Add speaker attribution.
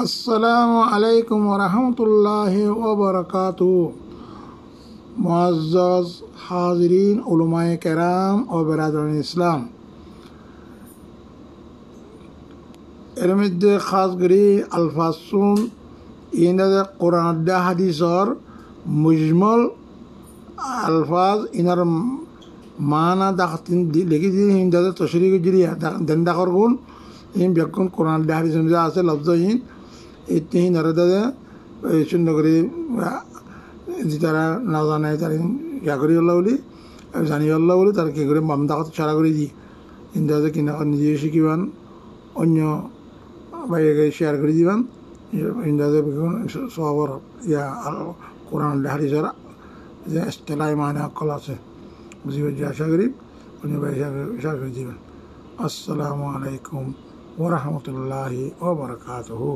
Speaker 1: আসসালামু আলাইকুম ওয়া রাহমাতুল্লাহি ওয়া বারাকাতুহু। মুআজ্জাজ হাজিরিন, উলামায়ে কেরাম ও বেরাদরান ইসলাম, এর মধ্যে খাস করে আলফাসুন ইনাদের কোরআন হাদিসর মুজমল আলফাজ ইনার মানা দাখিন লিখি দিয়ে হিন্দাদের তশরিক জুড়িয়া দেন দাখর গুণ ইন ব্যাকুন কোরআন হাদিস যা আছে লফজহীন ইতিহীন আর শূন্য করে তারা না জানায় তার ইয়া করি আল্লাহ বলি জানি আল্লাহ বলি তার কী করে মাম দাখত ছাড়া করে দিই ইন্দাজে কিনা নিজে শিখিবান অন্য বাইরে শেয়ার করে দিবান ইন্দাজে সবর ইয়া কোরআন হাদিসের যে ইস্তেলাই মানে অকল আছে বুঝিবে যে আশা করি অন্য বাইরে শেয়ার করে দিবেন। আসসালামু আলাইকুম ওয়া রাহমাতুল্লাহি ওয়া বারাকাতুহু।